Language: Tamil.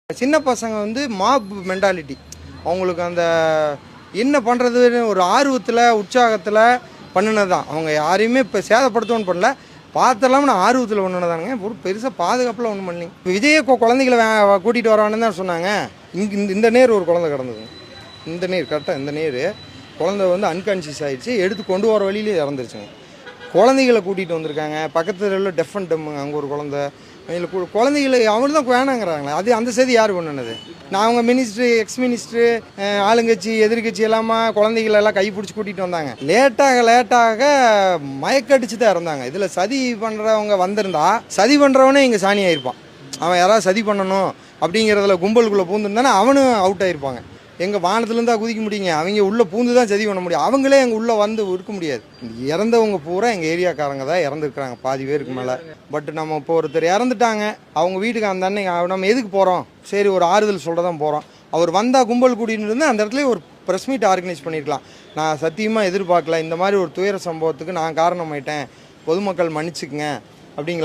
சின்ன பசங்க வந்து மாப் மென்டாலிட்டி அவங்களுக்கு அந்த என்ன பண்ணுறதுன்னு ஒரு ஆர்வத்தில் உற்சாகத்தில் பண்ணினது தான். அவங்க யாரையுமே இப்போ சேதப்படுத்தணும்னு பண்ணல, பார்த்தெல்லாம் நான் ஆர்வத்தில் ஒன்றுதானுங்க. ஒரு பெருசாக பாதுகாப்பில் ஒன்றும் பண்ணலிங்க. விஜயை குழந்தைகளை கூட்டிகிட்டு வரான்னு தான் சொன்னாங்க. இந்த நேர் ஒரு குழந்தை கிடந்தது, இந்த நேர் கரெக்டாக இந்த நேர் குழந்தை வந்து அன்கான்ஷியஸ் ஆகிடுச்சு, எடுத்து கொண்டு வர வழியிலே இறந்துருச்சுங்க. குழந்தைகளை கூட்டிகிட்டு வந்திருக்காங்க. பக்கத்தில் டெஃப் அண்ட் டம்முங்க அங்கே ஒரு குழந்தை. குழந்தைகளை அவங்க தான் வேணாங்கிறாங்களே, அது அந்த செய்தி யார் பண்ணுனது? நான் அவங்க மினிஸ்ட்ரு, எக்ஸ் மினிஸ்ட்ரு, ஆளுங்கட்சி எதிர்கட்சி எல்லாமா குழந்தைகளெல்லாம் கை பிடிச்சி கூட்டிகிட்டு வந்தாங்க. லேட்டாக மயக்கடிச்சு தான் இறந்தாங்க. இதில் சதி பண்ணுறவங்க வந்திருந்தா சதி பண்ணுறவனே இங்கே சாணி ஆயிருப்பான். அவன் யாராவது சதி பண்ணணும் அப்படிங்கிறதுல கும்பலுக்குள்ளே பூந்துருந்தானே அவனும் அவுட் ஆகிருப்பாங்க. எங்கள் வானத்துலேருந்து தான் குதிக்க முடியுங்க, அவங்க உள்ளே பூந்து தான் சதி பண்ண முடியும். அவங்களே எங்கள் உள்ளே வந்து இருக்க முடியாது. இறந்தவங்க பூரா எங்கள் ஏரியாக்காரங்க தான் இறந்துருக்குறாங்க, பாதி பேருக்கு மேலே. பட் நம்ம இப்போ ஒருத்தர் இறந்துட்டாங்க, அவங்க வீட்டுக்கு அந்த அன்னைக்கு நம்ம எதுக்கு போகிறோம், சரி ஒரு ஆறுதல் சொல்ல தான் போகிறோம். அவர் வந்தால் கும்பல் கூட்டின்னு இருந்தால் அந்த இடத்துல ஒரு ப்ரெஸ் மீட் ஆர்கனைஸ் பண்ணியிருக்கலாம். நான் சத்தியமாக எதிர்பார்க்கல, இந்த மாதிரி ஒரு துயர சம்பவத்துக்கு நான் காரணமாயிட்டேன், பொதுமக்கள் மன்னிச்சுக்குங்க அப்படிங்கிற